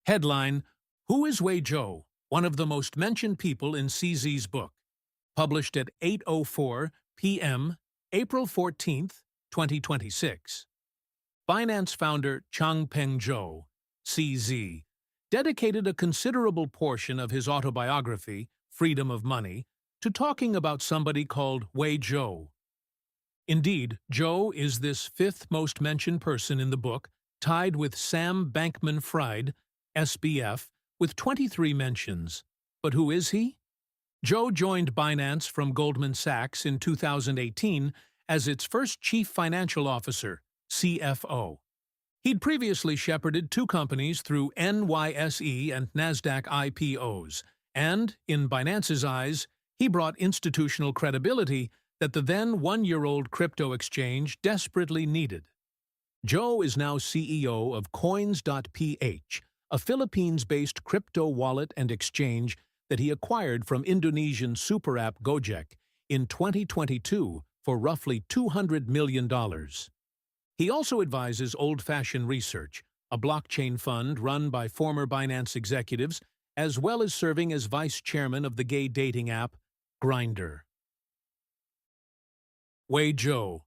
Headline: Who is Wei Zhou? One of the most mentioned people in CZ's book. Published at 8:04 p.m., April 14, 2026. Binance founder Changpeng Zhou, CZ, dedicated a considerable portion of his autobiography, Freedom of Money, to talking about somebody called Wei Zhou. Indeed, Zhou is this fifth most mentioned person in the book, tied with Sam Bankman-Fried, SBF, with 23 mentions. But who is he? Zhou joined Binance from Goldman Sachs in 2018 as its first chief financial officer, CFO. He'd previously shepherded two companies through NYSE and NASDAQ IPOs, and, in Binance's eyes, he brought institutional credibility that the then one-year-old crypto exchange desperately needed. Zhou is now CEO of Coins.ph, a Philippines-based crypto wallet and exchange that he acquired from Indonesian super app Gojek in 2022 for roughly $200 million. He also advises Old-Fashioned Research, a blockchain fund run by former Binance executives, as well as serving as vice chairman of the gay dating app Grindr. Wei Zhou,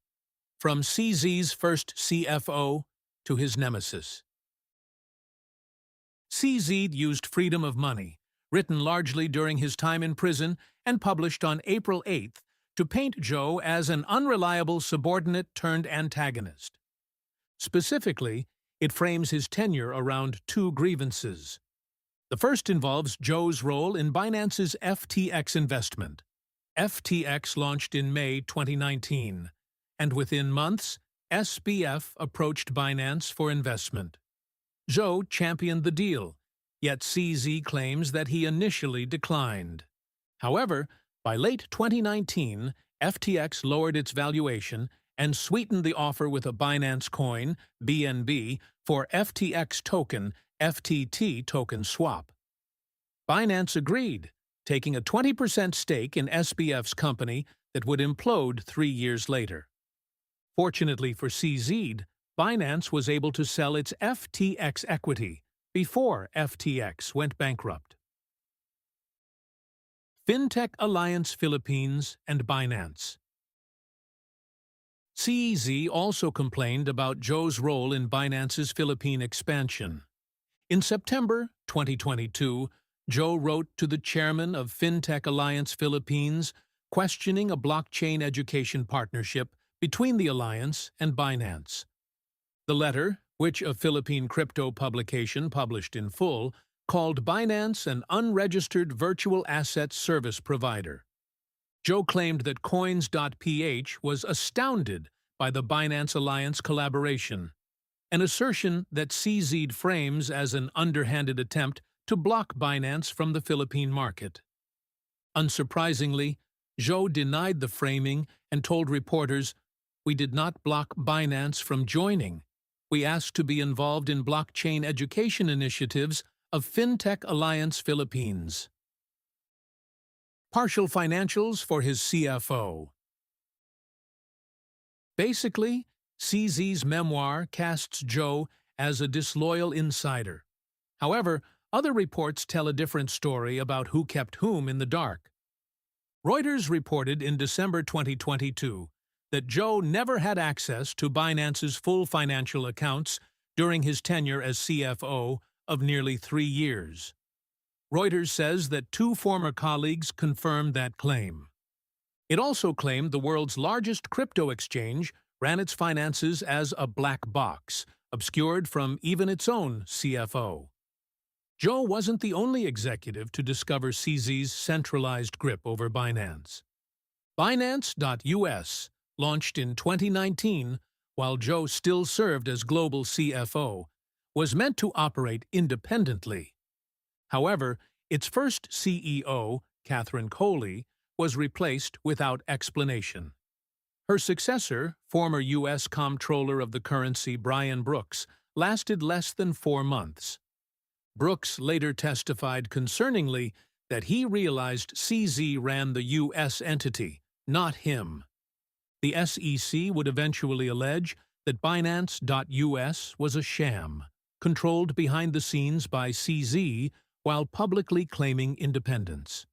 from CZ's first CFO to his nemesis. CZ used Freedom of Money, written largely during his time in prison and published on April 8th, to paint Zhou as an unreliable subordinate turned antagonist. Specifically, it frames his tenure around two grievances. The first involves Zhou's role in Binance's FTX investment. FTX launched in May 2019, and within months, SBF approached Binance for investment. Zhou championed the deal, yet CZ claims that he initially declined. However, by late 2019, FTX lowered its valuation and sweetened the offer with a Binance coin, BNB, for FTX token, FTT token swap. Binance agreed, taking a 20% stake in SBF's company that would implode 3 years later. Fortunately for CZ, Binance was able to sell its FTX equity before FTX went bankrupt. Fintech Alliance Philippines and Binance. CZ also complained about Zhou's role in Binance's Philippine expansion. In September 2022, Zhou wrote to the chairman of Fintech Alliance Philippines questioning a blockchain education partnership between the alliance and Binance. The letter, which a Philippine crypto publication published in full, called Binance an unregistered virtual asset service provider. Zhou claimed that Coins.ph was astounded by the Binance Alliance collaboration, an assertion that CZ frames as an underhanded attempt to block Binance from the Philippine market. Unsurprisingly, Zhou denied the framing and told reporters, "We did not block Binance from joining. We asked to be involved in blockchain education initiatives of Fintech Alliance Philippines." Partial financials for his CFO. Basically, CZ's memoir casts Zhou as a disloyal insider. However, other reports tell a different story about who kept whom in the dark. Reuters reported in December 2022 that Zhou never had access to Binance's full financial accounts during his tenure as CFO of nearly 3 years. Reuters says that 2 former colleagues confirmed that claim. It also claimed the world's largest crypto exchange ran its finances as a black box, obscured from even its own CFO. Zhou wasn't the only executive to discover CZ's centralized grip over Binance. Binance.US, launched in 2019 while Zhou still served as global CFO, was meant to operate independently. However, its first CEO, Catherine Coley, was replaced without explanation. Her successor, former U.S. Comptroller of the Currency Brian Brooks, lasted less than 4 months. Brooks later testified concerningly that he realized CZ ran the U.S. entity, not him. The SEC would eventually allege that Binance.US was a sham. controlled behind the scenes by CZ while publicly claiming independence.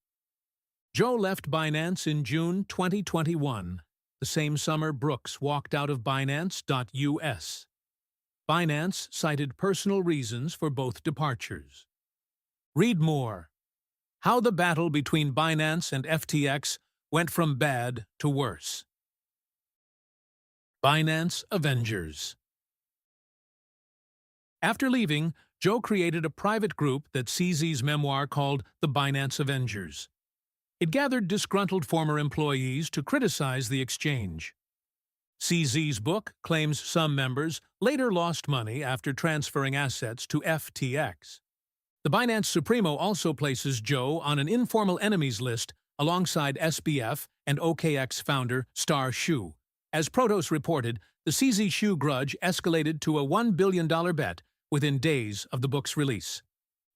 Zhou left Binance in June 2021, the same summer Brooks walked out of Binance.us. Binance cited personal reasons for both departures. Read more. How the battle between Binance and FTX went from bad to worse. Binance Avengers. After leaving, Zhou created a private group that CZ's memoir called the Binance Avengers. It gathered disgruntled former employees to criticize the exchange. CZ's book claims some members later lost money after transferring assets to FTX. The Binance Supremo also places Zhou on an informal enemies list alongside SBF and OKX founder Star Shu. As Protos reported, the CZ Shu grudge escalated to a $1 billion bet within days of the book's release.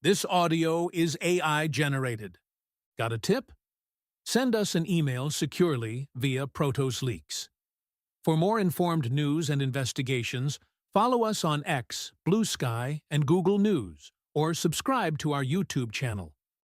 This audio is AI-generated. Got a tip? Send us an email securely via Protos Leaks. For more informed news and investigations, follow us on X, Blue Sky, and Google News, or subscribe to our YouTube channel.